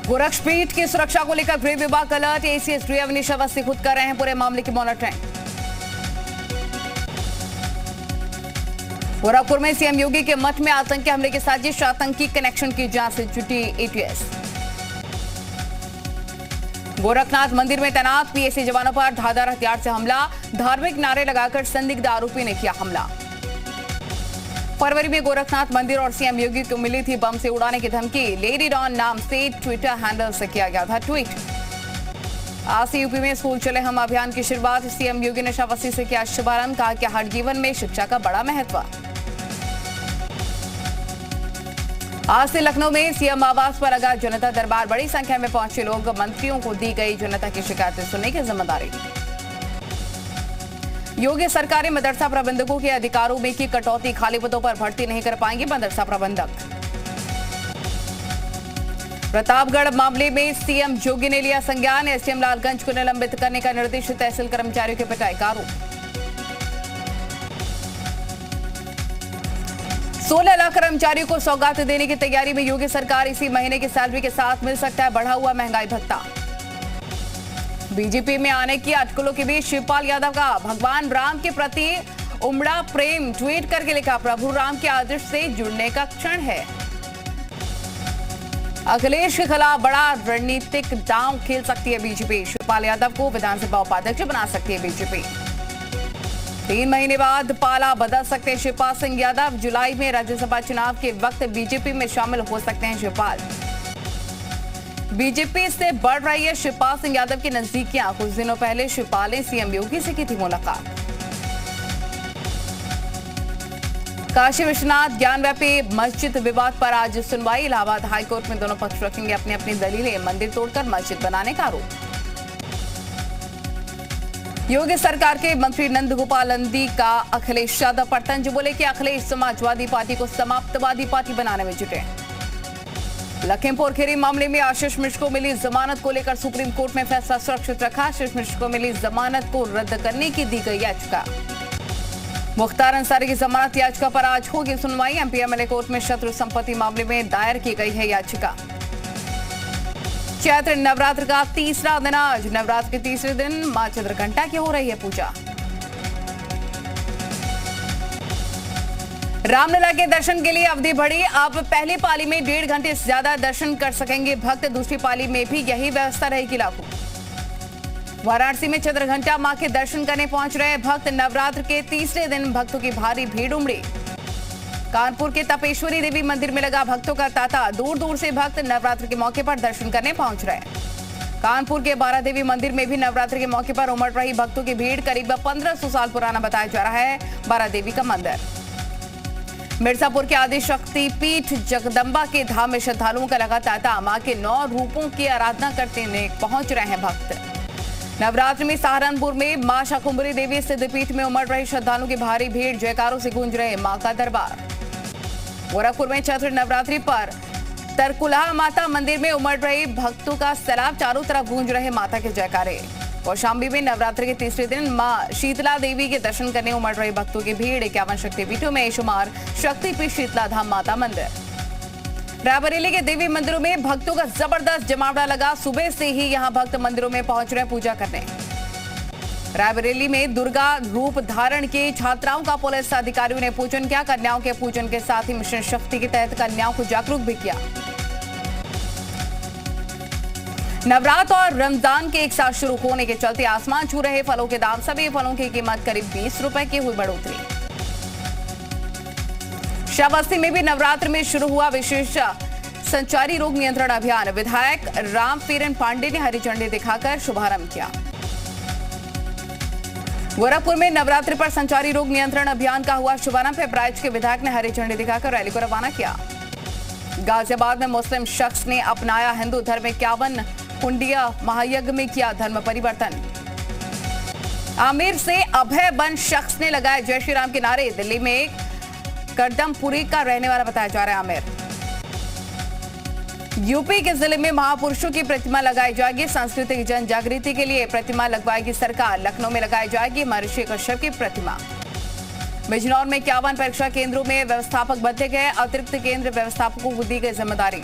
गोरक्षपीठ की सुरक्षा को लेकर गृह विभाग अलर्ट। एसीएस गृह अवनीश अवस्थी खुद कर रहे हैं पूरे मामले की मॉनिटरिंग। गोरखपुर में सीएम योगी के मठ में आतंकी हमले की साजिश, आतंकी कनेक्शन की जांच से जुटी एटीएस। गोरखनाथ मंदिर में तैनात पीएसी जवानों पर धारदार हथियार से हमला, धार्मिक नारे लगाकर संदिग्ध आरोपी ने किया हमला। फरवरी में गोरखनाथ मंदिर और सीएम योगी को मिली थी बम से उड़ाने की धमकी, लेडी डॉन नाम से ट्विटर हैंडल से किया गया था ट्वीट। आज से यूपी में स्कूल चले हम अभियान की शुरुआत, सीएम योगी ने शाबाशी से किया शुभारंभ, कहा कि हर जीवन में शिक्षा का बड़ा महत्व। आज से लखनऊ में सीएम आवास पर लगा जनता दरबार, बड़ी संख्या में पहुंचे लोग, मंत्रियों को दी गई जनता की शिकायतें सुनने की जिम्मेदारी। योगी सरकार ने मदरसा प्रबंधकों के अधिकारों में की कटौती, खाली पदों पर भर्ती नहीं कर पाएंगे मदरसा प्रबंधक। प्रतापगढ़ मामले में सीएम योगी ने लिया संज्ञान, एसडीएम लालगंज को निलंबित करने का निर्देश, तहसील कर्मचारियों के पिटाई का आरोप। 16 लाख कर्मचारियों को सौगात देने की तैयारी में योगी सरकार, इसी महीने की सैलरी के साथ मिल सकता है बढ़ा हुआ महंगाई भत्ता। बीजेपी में आने की अटकलों के बीच शिवपाल यादव का भगवान राम के प्रति उमड़ा प्रेम, ट्वीट करके लिखा, प्रभु राम के आदर्श से जुड़ने का क्षण है। अखिलेश के खिलाफ बड़ा रणनीतिक दांव खेल सकती है बीजेपी, शिवपाल यादव को विधानसभा उपाध्यक्ष बना सकती है बीजेपी। 3 महीने बाद पाला बदल सकते हैं शिवपाल सिंह यादव, जुलाई में राज्यसभा चुनाव के वक्त बीजेपी में शामिल हो सकते हैं शिवपाल। बीजेपी से बढ़ रही है शिवपाल सिंह यादव की नजदीकियां, कुछ दिनों पहले शिवपाल ने सीएम योगी से की थी मुलाकात। काशी विश्वनाथ ज्ञानव्यापी मस्जिद विवाद पर आज सुनवाई, इलाहाबाद हाईकोर्ट में दोनों पक्ष रखेंगे अपनी अपनी दलीलें, मंदिर तोड़कर मस्जिद बनाने का आरोप। योगी सरकार के मंत्री नंद गोपाल नंदी का अखिलेश यादव पर तंज, बोले कि अखिलेश समाजवादी पार्टी को समाप्तवादी पार्टी बनाने में जुटे। लखीमपुर खीरी मामले में आशीष मिश्र को मिली जमानत को लेकर सुप्रीम कोर्ट में फैसला सुरक्षित रखा, आशीष मिश्र को मिली जमानत को रद्द करने की दी गई याचिका। मुख्तार अंसारी की जमानत याचिका पर आज होगी सुनवाई, एमपी एमएलए कोर्ट में शत्रु संपत्ति मामले में दायर की गई है याचिका। चैत्र नवरात्र का तीसरा दिन आज, नवरात्र के तीसरे दिन मां चंद्रघंटा की हो रही है पूजा। रामलला के दर्शन के लिए अवधि बढ़ी, अब पहली पाली में 1.5 घंटे से ज्यादा दर्शन कर सकेंगे भक्त, दूसरी पाली में भी यही व्यवस्था रहेगी लागू। वाराणसी में चंद्रघंटा मां के दर्शन करने पहुंच रहे भक्त, नवरात्र के तीसरे दिन भक्तों की भारी भीड़ उमड़ी। कानपुर के तपेश्वरी देवी मंदिर में लगा भक्तों का तांता, दूर दूर से भक्त नवरात्र के मौके पर दर्शन करने पहुंच रहे। कानपुर के बारा देवी मंदिर में भी नवरात्र के मौके पर उमड़ रही भक्तों की भीड़, करीब 1500 साल पुराना बताया जा रहा है बारा देवी का मंदिर। मिर्जापुर के आदि शक्ति पीठ जगदम्बा के धाम में श्रद्धालुओं का लगा तांता, मां के 9 रूपों की आराधना करते पहुंच रहे हैं भक्त। नवरात्र में सहारनपुर में मां शाकुंभरी देवी सिद्धपीठ में उमड़ रही श्रद्धालुओं की भारी भीड़, जयकारों से गूंज रहे मां का दरबार। गोरखपुर में चैत्र नवरात्रि पर तरकुलहा माता मंदिर में उमड़ रही भक्तों का सैलाब, चारों तरफ गूंज रहे माता के जयकारे। कौशाम्बी में नवरात्रि के तीसरे दिन मां शीतला देवी के दर्शन करने उमड़ रहे भक्तों की भीड़, 51 शक्तिपीठों में शुमार शक्तिपीठ शीतला धाम माता मंदिर। रायबरेली के देवी मंदिरों में भक्तों का जबरदस्त जमावड़ा लगा, सुबह से ही यहां भक्त मंदिरों में पहुंच रहे पूजा करने। रायबरेली में दुर्गा रूप धारण की छात्राओं का पुलिस अधिकारियों ने पूजन किया, कन्याओं के पूजन के साथ ही मिशन शक्ति के तहत कन्याओं को जागरूक भी किया। नवरात्र और रमजान के एक साथ शुरू होने के चलते आसमान छू रहे फलों के दाम, सभी फलों की कीमत करीब 20 रुपए की हुई बढ़ोतरी। श्रावस्ती में भी नवरात्र में शुरू हुआ विशेष संचारी रोग नियंत्रण अभियान, विधायक रामफेरन पांडे ने हरी झंडी दिखाकर शुभारंभ किया। गोरखपुर में नवरात्रि पर संचारी रोग नियंत्रण अभियान का हुआ शुभारंभ, ब्राइच के विधायक ने हरी झंडी दिखाकर रैली को रवाना किया। गाजियाबाद में मुस्लिम शख्स ने अपनाया हिंदू धर्म में 51 कुंडिया महायज्ञ में किया धर्म परिवर्तन। आमिर से अभय बन शख्स ने लगाए जय श्री राम के नारे, दिल्ली में करदमपुरी का रहने वाला बताया जा रहा है आमिर। यूपी के जिले में महापुरुषों की प्रतिमा लगाई जाएगी, सांस्कृतिक जन जागृति के लिए प्रतिमा लगवाएगी सरकार। लखनऊ में लगाई जाएगी महर्षि कश्यप की प्रतिमा। बिजनौर में 51 परीक्षा केंद्रों में व्यवस्थापक बदले गए, अतिरिक्त केंद्र व्यवस्थापकों को दी गई जिम्मेदारी।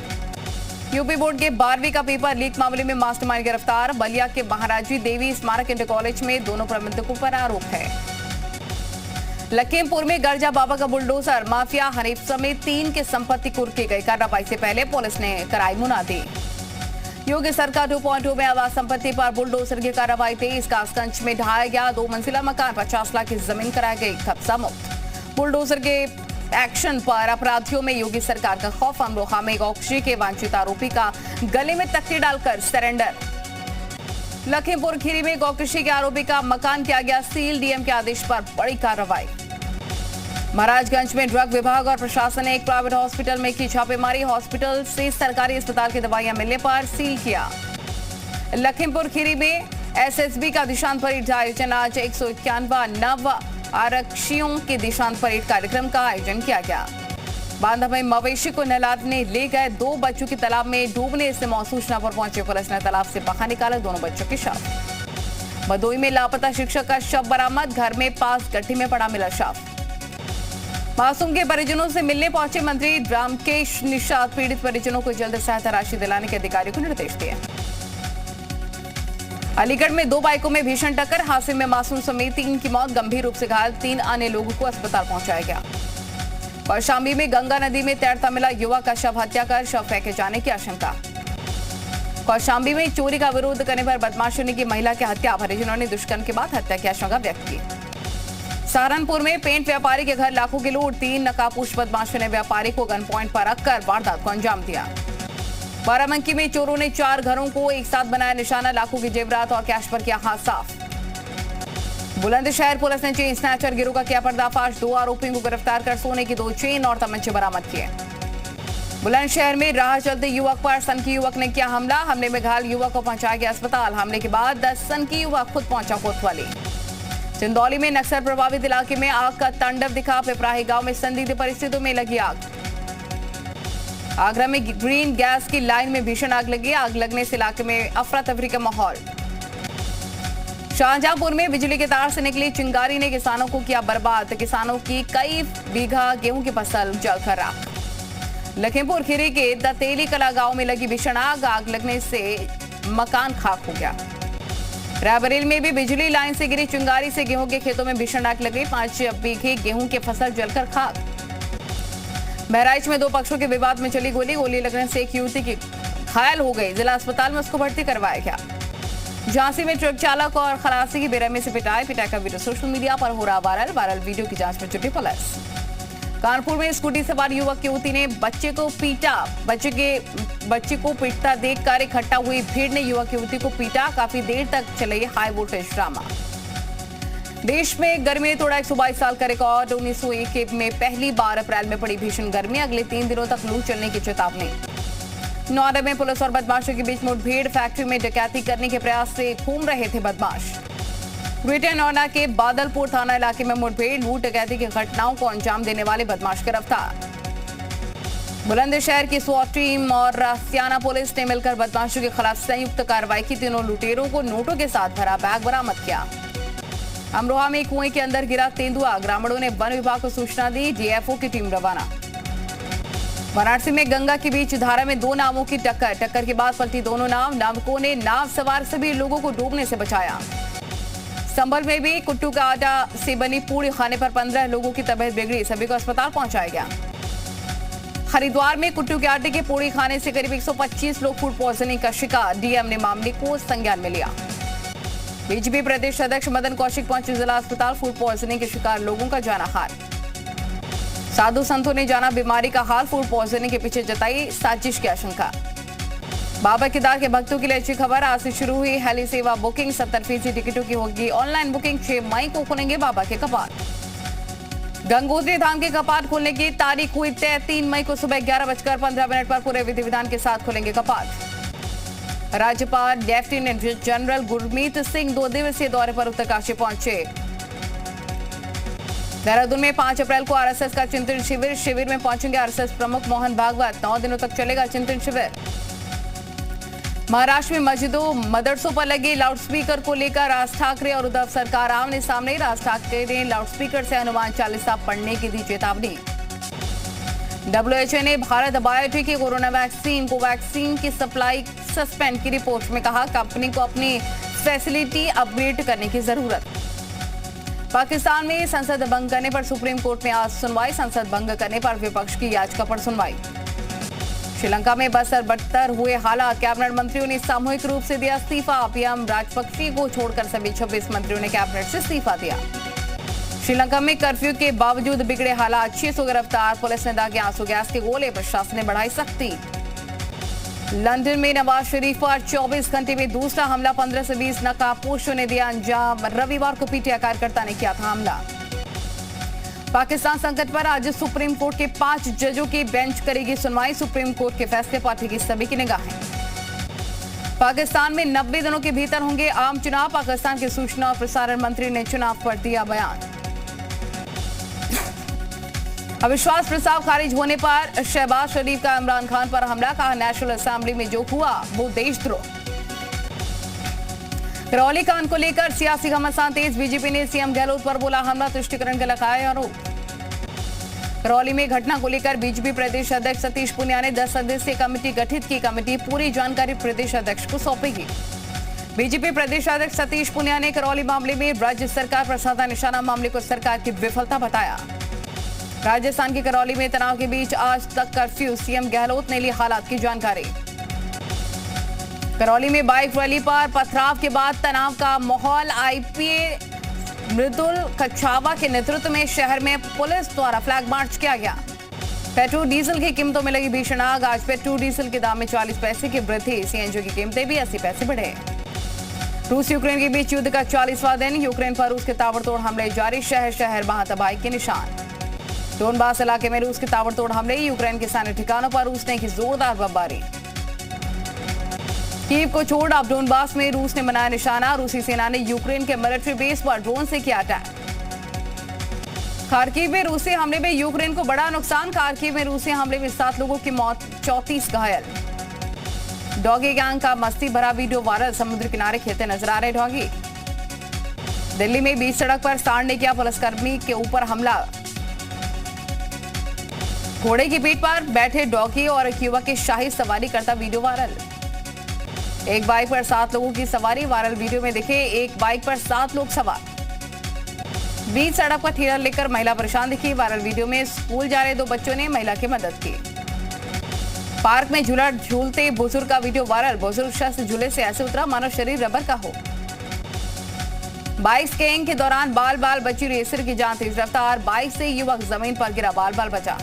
यूपी बोर्ड के 12वीं का पेपर लीक मामले में मास्टरमाइंड गिरफ्तार। बलिया के महाराजी देवी स्मारक इंटर कॉलेज में दोनों प्रबंधकों पर आरोप है। लखीमपुर में गर्जा बाबा का बुलडोजर, माफिया हनीफ समेत 3 की संपत्ति कुर्की गई। कार्रवाई से पहले पुलिस ने कराई मुनादी। योगी सरकार 2.0 में आवास संपत्ति पर बुलडोजर की कार्रवाई तेज। कासगंज में ढहाया गया 2 मंजिला मकान, 50 लाख की जमीन कराई गई कब्जा मुक्त। बुलडोजर के एक्शन पर अपराधियों में योगी सरकार का खौफ। अमरोहा में गौकशी के वांछित आरोपी का गले में तख्ती डालकर सरेंडर। लखीमपुर खीरी में गौकशी के आरोपी का मकान किया गया सील। डीएम के आदेश पर बड़ी कार्रवाई। महाराजगंज में ड्रग विभाग और प्रशासन ने एक प्राइवेट हॉस्पिटल में की छापेमारी। हॉस्पिटल से सरकारी अस्पताल की दवाइयां मिलने पर सील किया। लखीमपुर खीरी में एसएसबी का दीक्षांत परेड का आयोजन। आज 191 नव आरक्षियों के दीक्षांत परेड कार्यक्रम का आयोजन किया गया। बांधा में मवेशी को नहलाने ले गए 2 बच्चों की तालाब में डूबने से मौत सूचना पर पहुंचे पुलिस ने तालाब से बाहर निकाला दोनों बच्चों के शव। भदोई में लापता शिक्षक का शव बरामद। घर में पास गड्ढे में पड़ा मिला शव। मासूम के परिजनों से मिलने पहुंचे मंत्री रामकेश निषाद। पीड़ित परिजनों को जल्द सहायता राशि दिलाने के अधिकारियों को निर्देश दिए। अलीगढ़ में 2 बाइकों में भीषण टक्कर। हादसे में मासूम समेत 3 की मौत, गंभीर रूप से घायल 3 अन्य लोगों को अस्पताल पहुंचाया गया। कौशाम्बी में गंगा नदी में तैरता मिला युवक का शव, हत्या कर शव फेंके जाने की आशंका। कौशाम्बी में चोरी का विरोध करने पर बदमाशों ने की महिला की हत्या। परिजनों ने दुष्कर्म के बाद हत्या की आशंका व्यक्त की। सहारनपुर में पेंट व्यापारी के घर लाखों की लूट। 3 नकाबपोश बदमाशों ने व्यापारी को गन पॉइंट पर रखकर वारदात को अंजाम दिया। बाराबंकी में चोरों ने 4 घरों को एक साथ बनाया निशाना। लाखों की जेवरात और कैश पर किया हाथ साफ। बुलंदशहर पुलिस ने चेन स्नैचर गिरोह का किया पर्दाफाश। 2 आरोपियों को गिरफ्तार कर सोने की 2 चेन और तमंचे बरामद किए। बुलंदशहर में राह चलते युवक पर सनकी युवक ने किया हमला। हमले में घायल युवक को पहुंचाया गया अस्पताल। हमले के बाद 10 सनकी युवक खुद पहुंचा कोतवाली। चंदौली में नक्सल प्रभावित इलाके में आग का तांडव दिखा। पिपराही गांव में संदिग्ध परिस्थितियों में लगी आग। आगरा में ग्रीन गैस की लाइन में भीषण आग लगी। आग लगने से इलाके में अफरा तफरी का माहौल। शाहजहांपुर में बिजली के तार से निकली चिंगारी ने किसानों को किया बर्बाद। किसानों की कई बीघा गेहूं की फसल जलकर राख। लखीमपुर खीरी के दतेली कला गांव में लगी भीषण आग। आग लगने से मकान खाक हो गया। रायबरेली में भी बिजली लाइन से गिरी चिंगारी से गेहूं के खेतों में भीषण आग लगी। 5 बीघे गेहूं की फसल जलकर खाक। बहराइच में 2 पक्षों के विवाद में चली गोली लगने से एक युवती की घायल हो गई। जिला अस्पताल में उसको भर्ती करवाया गया। झांसी में ट्रक चालक और खलासी की बेरहमी से पिटाई का वीडियो सोशल मीडिया पर हो रहा वायरल। वीडियो की जांच में जुटी पुलिस। कानपुर में स्कूटी सवार युवक युवती ने बच्चे को पीटा। बच्चे को पीटता देखकर इकट्ठा हुई भीड़ ने युवक युवती को पीटा। काफी देर तक चले हाई वोल्टेज ड्रामा। देश में गर्मी ने तोड़ा 122 साल का रिकॉर्ड। 1901 में पहली बार अप्रैल में पड़ी भीषण गर्मी। अगले 3 दिनों तक लू चलने की चेतावनी। नौरा में पुलिस और बदमाशों के बीच मुठभेड़। फैक्ट्री में डकैती करने के प्रयास से घूम रहे थे बदमाश। ग्रेटर नोएडा के बादलपुर थाना इलाके में मुठभेड़। लूट डकैती की घटनाओं को अंजाम देने वाले बदमाश गिरफ्तार। बुलंदशहर की स्वाट टीम और सियाना पुलिस ने मिलकर बदमाशों के खिलाफ संयुक्त कार्रवाई की। तीनों लुटेरों को नोटों के साथ भरा बैग बरामद किया। अमरोहा में कुएं के अंदर गिरा तेंदुआ। ग्रामीणों ने वन विभाग को सूचना दी। डीएफओ की टीम रवाना। वाराणसी में गंगा के बीच धारा में 2 नावों की टक्कर के बाद पलटी दोनों नाव। नाविकों ने नाव सवार सभी लोगों को डूबने से बचाया। संभल में भी कुट्टू का आटा से बनी पूड़ी खाने पर 15 लोगों की तबीयत बिगड़ी। सभी को अस्पताल पहुंचाया गया। हरिद्वार में कुट्टू के आटे की पूड़ी खाने से करीब 125 लोग फूड पॉइजनिंग का शिकार। डीएम ने मामले को संज्ञान में लिया। बीजेपी प्रदेश अध्यक्ष मदन कौशिक पहुंचे जिला अस्पताल। फूड पॉइजनिंग के शिकार लोगों का जाना हाल। साधु संतों ने जाना बीमारी का हाल। फूड पॉइजनिंग के पीछे जताई साजिश की आशंका। बाबा केदार के भक्तों के लिए अच्छी खबर। आज से शुरू हुई हेली सेवा बुकिंग। 70% टिकटों की होगी ऑनलाइन बुकिंग। 6 मई को खुलेंगे बाबा के कपाट। गंगोत्री धाम के कपाट खोलने की तारीख हुई तय। 3 मई को सुबह 11:15 पर पूरे विधि विधान के साथ खुलेंगे कपाट। राज्यपाल लेफ्टिनेंट जनरल गुरमीत सिंह 2 दिवसीय दौरे पर उत्तरकाशी पहुंचे। देहरादून में 5 अप्रैल को आरएसएस का चिंतन शिविर में पहुंचेंगे आरएसएस प्रमुख मोहन भागवत। 9 दिनों तक चलेगा चिंतन शिविर। महाराष्ट्र में मस्जिदों मदरसों पर लगे लाउडस्पीकर को लेकर राज ठाकरे और उद्धव सरकार आमने सामने। राज ठाकरे ने लाउडस्पीकर से हनुमान चालीसा पढ़ने की दी चेतावनी। WHO ने भारत बायोटेक की कोरोना वैक्सीन कोवैक्सीन की सप्लाई सस्पेंड की रिपोर्ट में कहा, कंपनी को अपनी फैसिलिटी अपग्रेड करने की जरूरत। पाकिस्तान में संसद भंग करने पर सुप्रीम कोर्ट में आज सुनवाई, संसद भंग करने पर विपक्ष की याचिका पर सुनवाई। श्रीलंका में बदतर हुए हालात, कैबिनेट मंत्रियों ने सामूहिक रूप से दिया इस्तीफा। पीएम राजपक्षे को छोड़कर सभी 26 मंत्रियों ने कैबिनेट से इस्तीफा दिया। श्रीलंका में कर्फ्यू के बावजूद बिगड़े हालात, 600 गिरफ्तार, पुलिस ने दागे आंसू गैस के गोले, प्रशासन ने बढ़ाई सख्ती। लंदन में नवाज शरीफ पर 24 घंटे में दूसरा हमला, 15 से 20 नकाबपोशों ने दिया अंजाम। रविवार को पीटीआई कार्यकर्ता ने किया था हमला। पाकिस्तान संकट पर आज सुप्रीम कोर्ट के 5 जजों की बेंच करेगी सुनवाई, सुप्रीम कोर्ट के फैसले पर टिकी सभी की निगाहें। पाकिस्तान में 90 दिनों के भीतर होंगे आम चुनाव, पाकिस्तान के सूचना और प्रसारण मंत्री ने चुनाव पर दिया बयान। अविश्वास प्रस्ताव खारिज होने पर शहबाज शरीफ का इमरान खान पर हमला, कहा नेशनल असेंबली में जो हुआ वो देशद्रोह। करौली कांड को लेकर सियासी घमासान तेज, बीजेपी ने सीएम गहलोत पर बोला हमला, तुष्टिकरण का लगाया आरोप। करौली में घटना को लेकर बीजेपी प्रदेश अध्यक्ष सतीश पुनिया ने 10 सदस्यीय कमेटी गठित की, कमेटी पूरी जानकारी प्रदेश अध्यक्ष को सौंपेगी। बीजेपी प्रदेश अध्यक्ष सतीश पुनिया ने करौली मामले में राज्य सरकार पर साधा निशाना, मामले को सरकार की विफलता बताया। राजस्थान के करौली में तनाव के बीच आज तक कर्फ्यू, सीएम गहलोत ने ली हालात की जानकारी। करौली में बाइक रैली पर पथराव के बाद तनाव का माहौल, आईपीए मृदुल कछावा के नेतृत्व में शहर में पुलिस द्वारा फ्लैग मार्च किया गया। पेट्रोल डीजल की कीमतों में लगी भीषण आग, आज पेट्रोल डीजल के दाम में 40 पैसे की वृद्धि, सीएनजी की कीमतें भी 80 पैसे बढ़े। रूस यूक्रेन के बीच युद्ध का 40वां दिन, यूक्रेन पर रूस के ताबड़तोड़ हमले जारी, शहर शहर वहां तबाही के निशान। डोनबास इलाके में रूस के ताबड़तोड़ हमले, यूक्रेन के सैन्य ठिकानों पर रूस ने की जोरदार बमबारी। कीव को छोड़ अब डोनबास में रूस ने बनाया निशाना, रूसी सेना ने यूक्रेन के मिलिट्री बेस पर ड्रोन से किया अटैक। खार्किव में रूसी हमले में यूक्रेन को बड़ा नुकसान, खार्किव में रूसी हमले में 7 लोगों की मौत, 34 घायल। डॉगी गैंग का मस्ती भरा वीडियो वायरल, समुद्र किनारे खेलते नजर आ रहे डॉगी। दिल्ली में बीच सड़क पर सांड ने किया पुलिसकर्मी के ऊपर हमला, घोड़े की पीठ पर बैठे डॉगी और एक युवक की शाही सवारी करता वीडियो वायरल। एक बाइक पर 7 लोगों की सवारी, वायरल वीडियो में दिखे एक बाइक पर 7 लोग सवार। बीच सड़क पर ठेला लेकर महिला परेशान दिखी, वायरल वीडियो में स्कूल जा रहे 2 बच्चों ने महिला की मदद की। पार्क में झूला झूलते बुजुर्ग का वीडियो वायरल, बुजुर्ग शख्स झूले से ऐसे उतरा मानो शरीर रबर का हो। बाइक स्कीइंग के दौरान बाल बाल बची रेसर की जान, तेज रफ्तार बाइक से युवक जमीन पर गिरा, बाल बाल बचा।